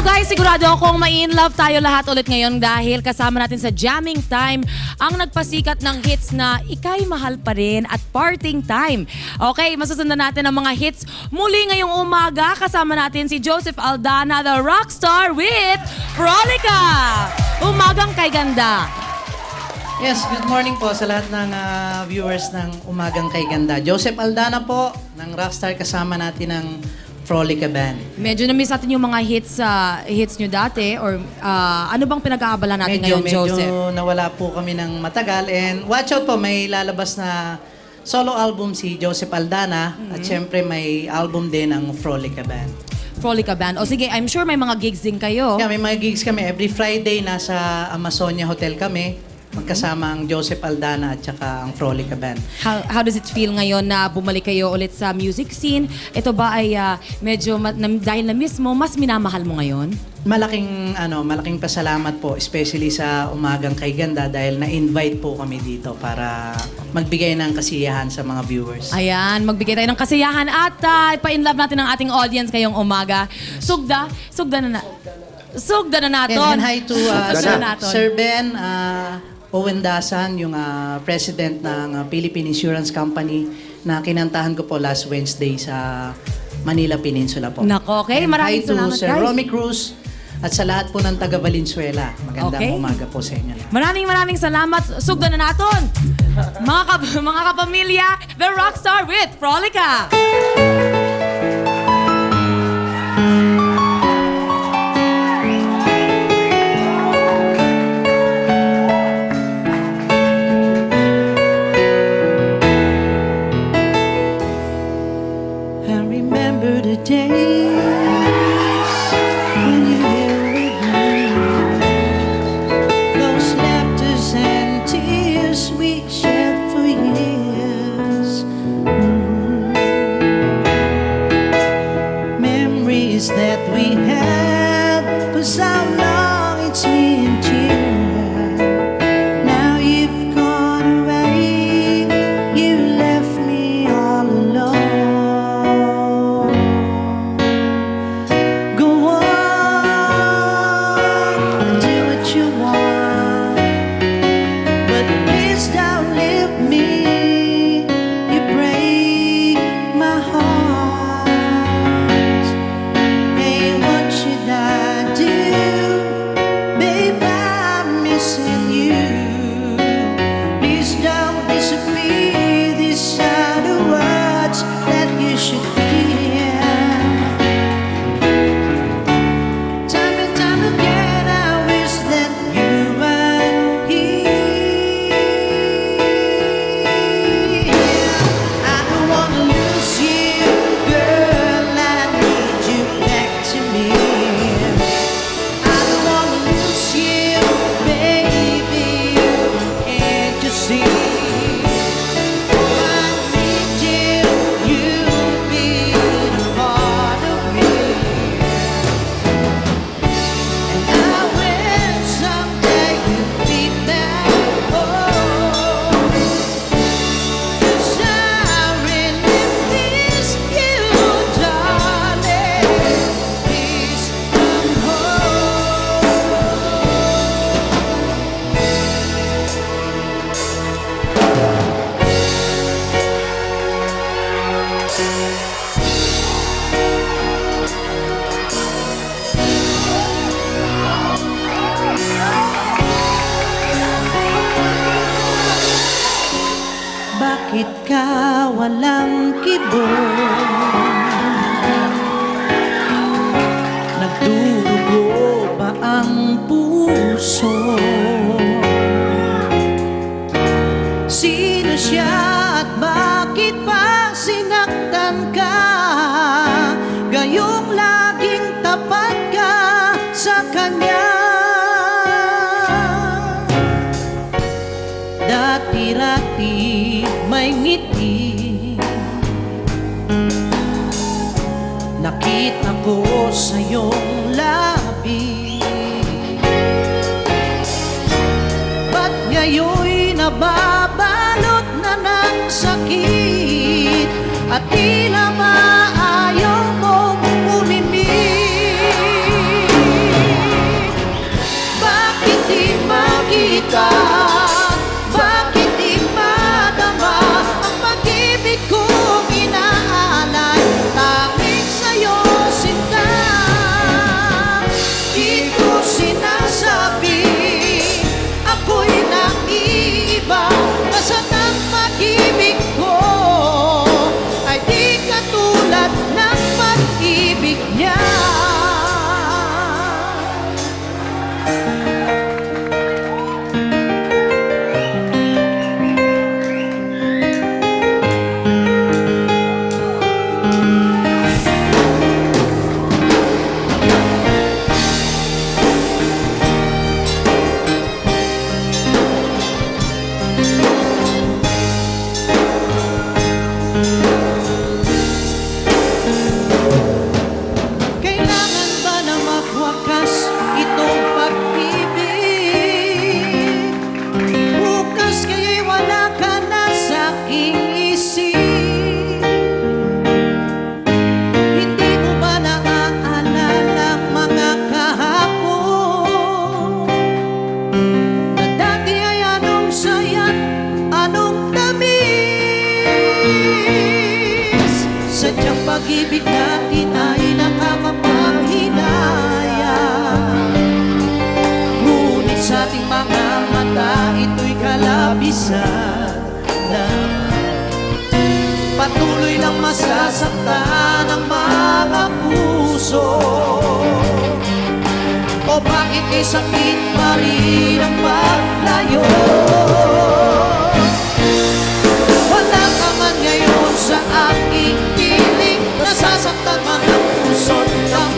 guys, sigurado akong mai-inlove tayo lahat ulit ngayon dahil kasama natin sa Jamming Time ang nagpasikat ng hits na Ika'y Mahal Pa Rin at Parting Time. Okay, masusundan natin ang mga hits. Muli ngayong umaga, kasama natin si Joseph Aldana, the rockstar with Frolica. Umagang kay ganda. Yes, good morning po sa lahat ng viewers ng Umagang Kay Ganda. Joseph Aldana po, ng Rockstar, kasama natin ng Frolica Band. Medyo na-miss natin yung mga hits nyo dati or ano bang pinag-aabala natin ngayon, Joseph? Medyo nawala po kami ng matagal. And watch out po, may lalabas na solo album si Joseph Aldana at syempre may album din ng Frolica Band. Frolica Band. O sige, I'm sure may mga gigs din kayo. Yeah, may mga gigs kami. Every Friday nasa Amazonia Hotel kami. Magkasama ang Joseph Aldana at saka ang Frolica Band. How does it feel ngayon na bumalik kayo ulit sa music scene? Ito ba ay medyo dahil na mismo, mas minamahal mo ngayon? Malaking pasalamat po, especially sa Umagang Kay Ganda dahil na-invite po kami dito para magbigay ng kasiyahan sa mga viewers. Ayan, magbigay tayo ng kasiyahan at ipa-inlove natin ang ating audience ngayong umaga. Sugda na natin. And hi to Sir Ben Owen Dasan, yung president ng Philippine Insurance Company na kinantahan ko po last Wednesday sa Manila Peninsula po. Nako, okay. And Maraming hi to salamat, Sir guys. Romy Cruz at sa lahat po ng taga Valenzuela. Magandang umaga po sa inyo. Maraming salamat. Sugda na natin. Mga kapamilya, the Rockstar with Frolica. I remember the days when you were with me. Those laughters and tears we shared for years. Memories that we had for so long, it's me and you. Now you've gone away, you left me all alone. Bakit ka walang kibong? Nagdurugo ba ang puso? Sino siya at bakit pa sinaktan ka? Gayong laging tapat ka sa kanya. Dati-rati may ngiti, nakita ko sa iyong labi. Ba't ngayon'y nababalot na ng sakit at tila maayaw mong umimik? pag-ibig natin ay nakakapanghinayang. Ngunit sa ating mga mata, ito'y kalabisan lamang. Patuloy lang masasaktan ang mga puso. O bakit may sakit pa rin ang paglayo? Wala ka man ngayon sa aking piling, nasasaktan man ang puso't ang